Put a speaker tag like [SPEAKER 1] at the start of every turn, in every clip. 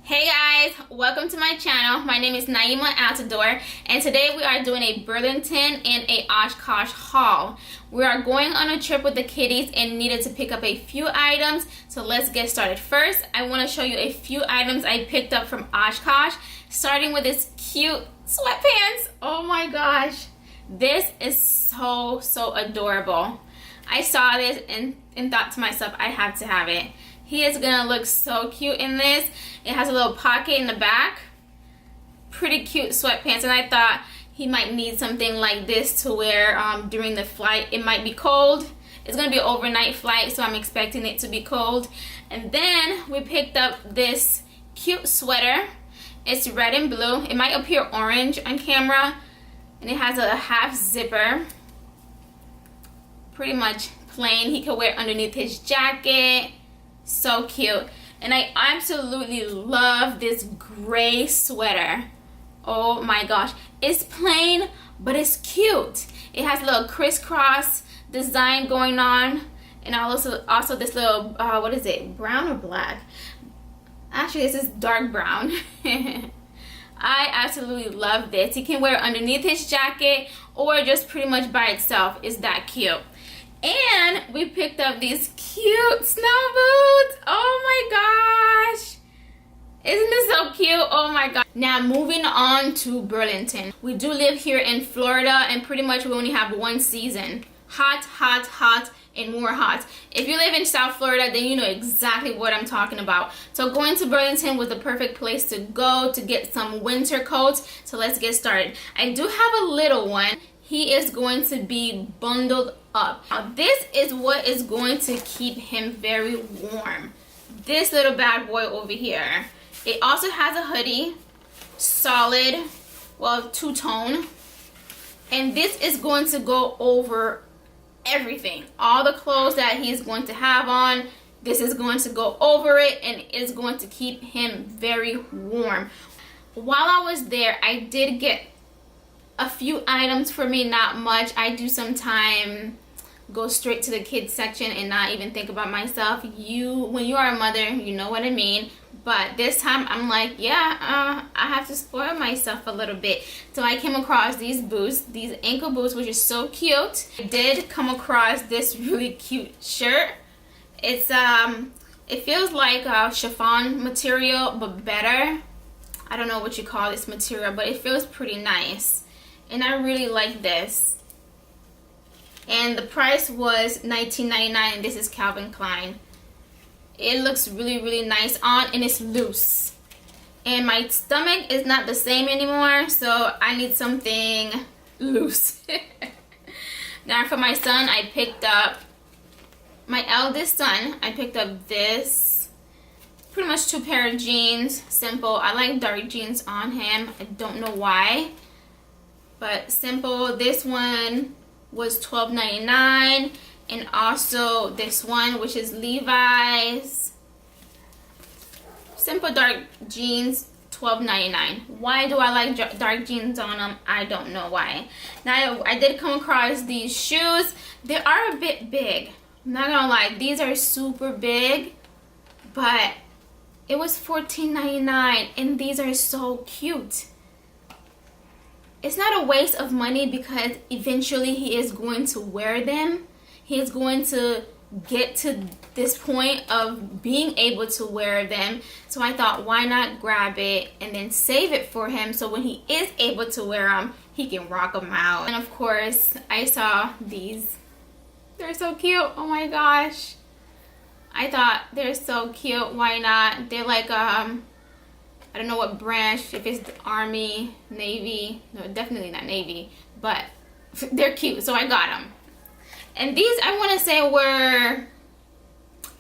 [SPEAKER 1] Hey guys, welcome to my channel. My name is Naimah Altidore, and today we are doing a Burlington and a Oshkosh haul. We are going on a trip with the kiddies and needed to pick up a few items, so let's get started. First, I want to show you a few items I picked up from Oshkosh, starting with this cute sweatpants. Oh my gosh, this is so adorable. I saw this and thought to myself, I have to have it. He is gonna look so cute in this. It has a little pocket in the back. Pretty cute sweatpants, and I thought he might need something like this to wear during the flight. It might be cold. It's gonna be an overnight flight, so I'm expecting it to be cold. And then we picked up this cute sweater. It's red and blue. It might appear orange on camera, and it has a half zipper. Pretty much plain. He could wear it underneath his jacket. So cute. And I absolutely love this gray sweater. Oh my gosh, it's plain but it's cute. It has a little crisscross design going on, and also this little what is it, brown or black? Actually, this is dark brown. I absolutely love this. He can wear it underneath his jacket or just pretty much by itself. It's that cute. And we picked up these cute snow boots. Oh my gosh. Isn't this so cute? Oh my god. Now moving on to Burlington. We do live here in Florida, and pretty much we only have one season. Hot, hot, hot, and more hot. If you live in South Florida, then you know exactly what I'm talking about. So going to Burlington was the perfect place to go to get some winter coats. So let's get started. I do have a little one. He is going to be bundled up. Now this is what is going to keep him very warm. This little bad boy over here. It also has a hoodie, solid, well, two-tone. And this is going to go over everything. All the clothes that he's going to have on, this is going to go over it, and it's going to keep him very warm. While I was there, I did get a few items for me, not much. I do sometimes go straight to the kids section and not even think about myself. When you are a mother, you know what I mean. But this time I'm like, yeah, I have to spoil myself a little bit. So I came across these boots, these ankle boots, which is so cute. I did come across this really cute shirt. It's it feels like a chiffon material, but better. I don't know what you call this material, but it feels pretty nice. And I really like this. And the price was $19.99, and this is Calvin Klein. It looks really nice on, and it's loose. And my stomach is not the same anymore, so I need something loose. Now for my son, I picked up, my eldest son, I picked up this. Pretty much two pair of jeans, simple. I like dark jeans on him. I don't know why, but simple. This one was $12.99, and also this one, which is Levi's. Simple dark jeans, $12.99. Why do I like dark jeans on them? I don't know why. Now I did come across these shoes. They are a bit big. I'm not gonna lie, these are super big, but it was $14.99, and these are so cute. It's not a waste of money because eventually he is going to wear them. He is going to get to this point of being able to wear them. So I thought, why not grab it and then save it for him, so when he is able to wear them, he can rock them out. And of course, I saw these. They're so cute. Oh my gosh. I thought they're so cute. Why not? They're like I don't know what branch, if it's the Army, Navy. No, definitely not Navy, but they're cute, so I got them. And these, I want to say, were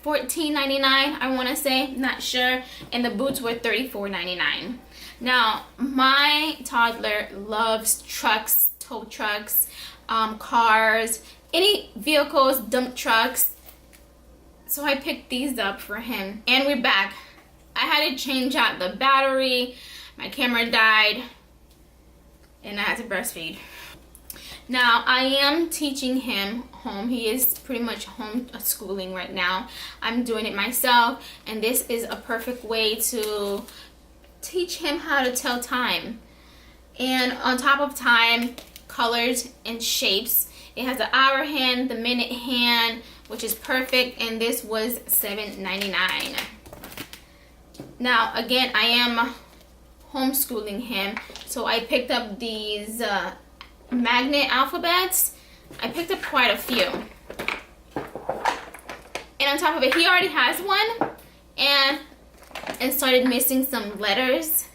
[SPEAKER 1] $14.99, I want to say, not sure. And the boots were $34.99. Now, my toddler loves trucks, tow trucks, cars, any vehicles, dump trucks. So I picked these up for him. And we're back. I had to change out the battery, my camera died, and I had to breastfeed. Now, I am teaching him home. He is pretty much home schooling right now. I'm doing it myself, and this is a perfect way to teach him how to tell time. And on top of time, colors and shapes. It has the hour hand, the minute hand, which is perfect, and this was $7.99. Now again, I am homeschooling him, so I picked up these magnet alphabets. I picked up quite a few. And on top of it, he already has one, and started missing some letters.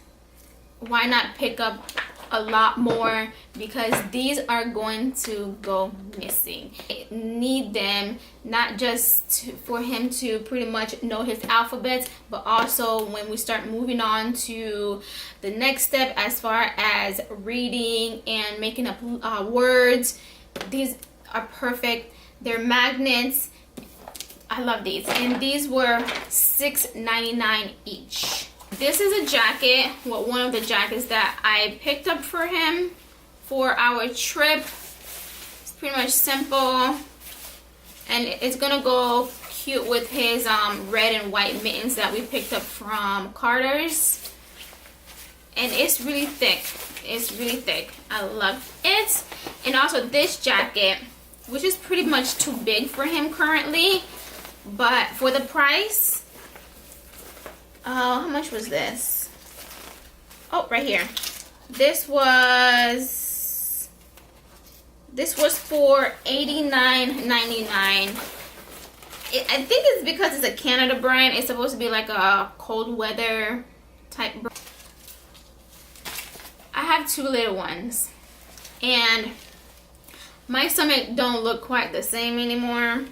[SPEAKER 1] Why not pick up a lot more, because these are going to go missing. I need them not just for him to pretty much know his alphabet, but also when we start moving on to the next step as far as reading and making up words. These are perfect. They're magnets. I love these, and these were $6.99 each. This is a jacket, well, one of the jackets that I picked up for him for our trip. It's pretty much simple, and it's gonna go cute with his red and white mittens that we picked up from Carter's. And it's really thick. It's really thick. I love it. And also this jacket, which is pretty much too big for him currently, but for the price, how much was this? Oh, right here. This was for $89.99. I think it's because it's a Canada brand. It's supposed to be like a cold weather type brand. I have two little ones, and my stomach don't look quite the same anymore.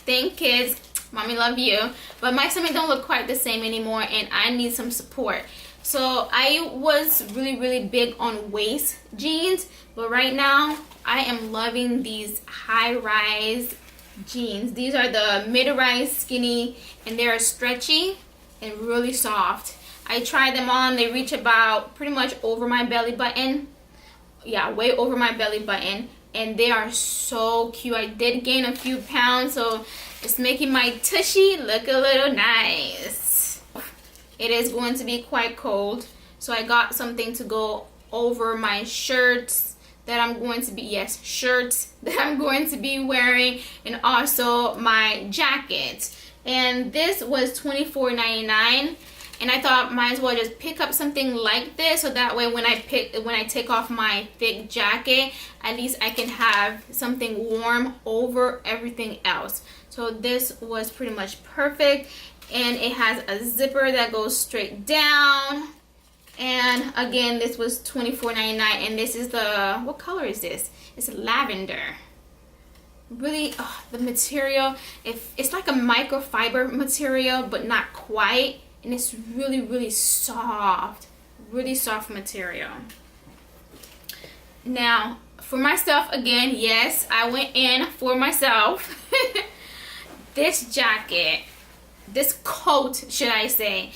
[SPEAKER 1] Thank kids. Mommy love you, but my stomach don't look quite the same anymore, and I need some support. So I was really big on waist jeans, but right now I am loving these high-rise jeans. These are the mid-rise skinny, and they're stretchy and really soft. I tried them on. They reach about pretty much over my belly button. Yeah, way over my belly button, and they are so cute. I did gain a few pounds, so it's making my tushy look a little nice. It is going to be quite cold, so I got something to go over my shirts that I'm going to be, shirts that I'm going to be wearing, and also my jacket. And this was $24.99, and I thought might as well just pick up something like this, so that way when I take off my thick jacket, at least I can have something warm over everything else. So this was pretty much perfect, and it has a zipper that goes straight down. And again, this was $24.99, and this is the, what color is this? It's lavender. Really, the material, it's like a microfiber material, but not quite, and it's really soft material. Now for my stuff, again, yes, I went in for myself. This jacket, this coat, should I say,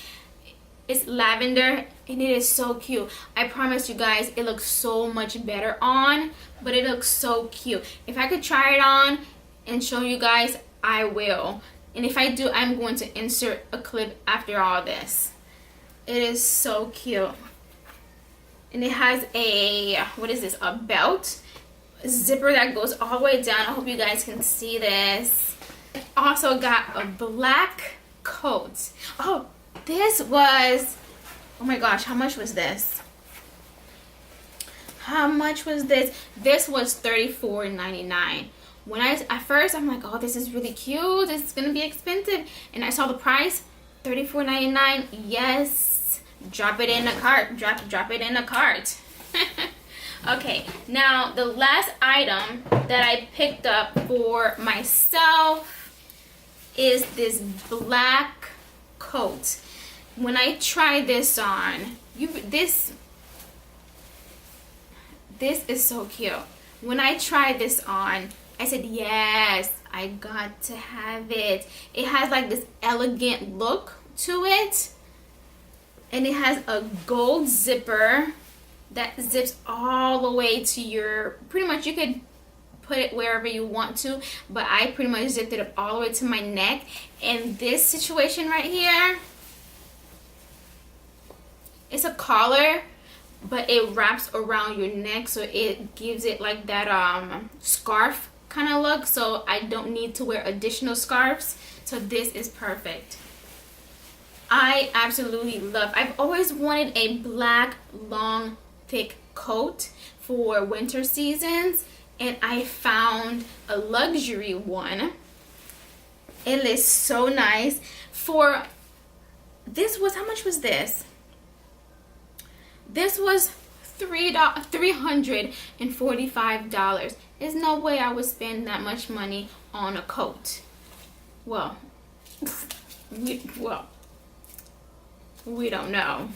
[SPEAKER 1] it's lavender, and it is so cute. I promise you guys, it looks so much better on, but it looks so cute. If I could try it on and show you guys, I will. And if I do, I'm going to insert a clip after all this. It is so cute. And it has a, what is this, a belt, a zipper that goes all the way down. I hope you guys can see this. It also got a black coat. Oh, this was, oh my gosh, how much was this? How much was this? This was $34.99. When at first I'm like, oh, this is really cute, this is gonna be expensive, and I saw the price, $34.99. Yes, drop it in the cart. Drop it in the cart. Okay, now the last item that I picked up for myself is this black coat. When I tried this on, this is so cute. When I tried this on, I said, yes, I got to have it. It has like this elegant look to it, and it has a gold zipper that zips all the way to your, pretty much you could put it wherever you want to, but I pretty much zipped it up all the way to my neck. And this situation right here, It's a collar, but it wraps around your neck, so it gives it like that scarf kind of look, so I don't need to wear additional scarves. So this is perfect. I absolutely love. I've always wanted a black long thick coat for winter seasons, and I found a luxury one. It is so nice. For this was, how much was this? This was $345. There's no way I would spend that much money on a coat. Well, we don't know.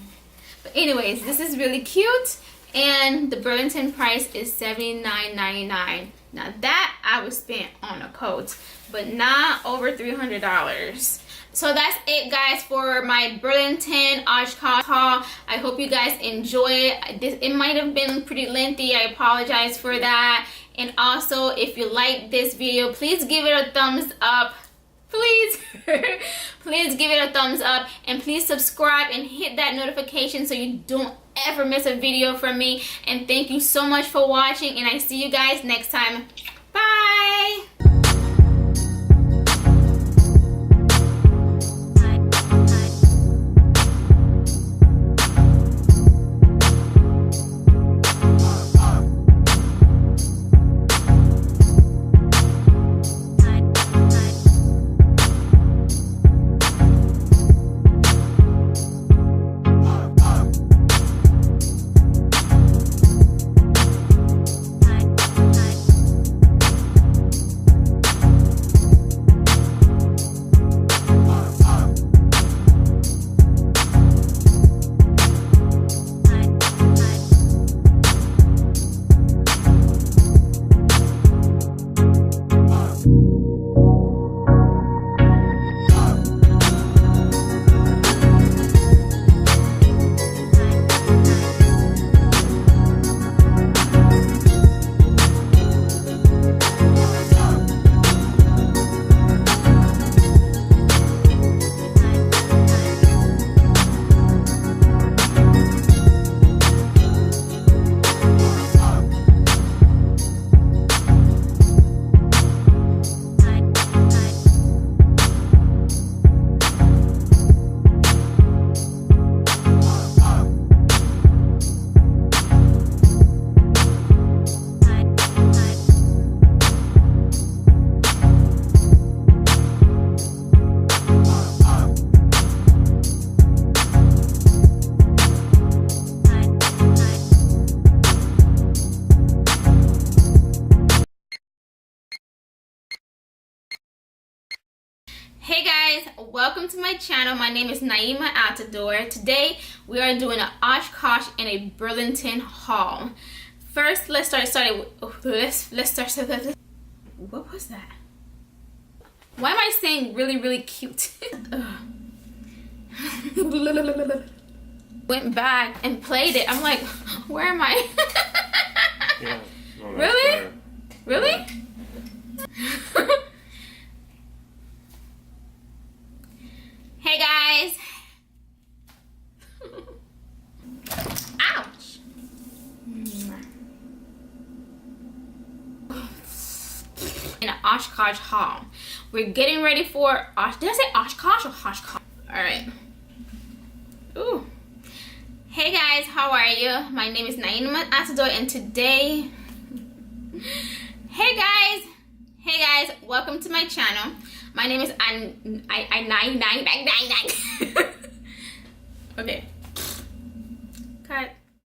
[SPEAKER 1] But anyways, this is really cute, and the Burlington price is $79.99. Now that I would spend on a coat, but not over $300. So that's it, guys, for my Burlington Oshkosh haul. I hope you guys enjoy it. It might have been pretty lengthy. I apologize for that. And also, if you like this video, please give it a thumbs up. Please. Please give it a thumbs up, and please subscribe and hit that notification so you don't ever miss a video from me. And thank you so much for watching, and I see you guys next time. Bye. Hey guys, welcome to my channel. My name is Naimah Altidore. Today we are doing an Oshkosh and a Burlington haul. First, let's start with what was that? Why am I saying really cute? Went back and played it. I'm like, where am I?
[SPEAKER 2] Yeah, no,
[SPEAKER 1] really?
[SPEAKER 2] Better.
[SPEAKER 1] Really? Hey guys. Ouch. In an Oshkosh haul. We're getting ready for did I say Oshkosh or Oshkosh? Alright. Ooh. Hey guys, how are you? My name is Naimah Altidore, and today Hey guys, welcome to my channel. My name is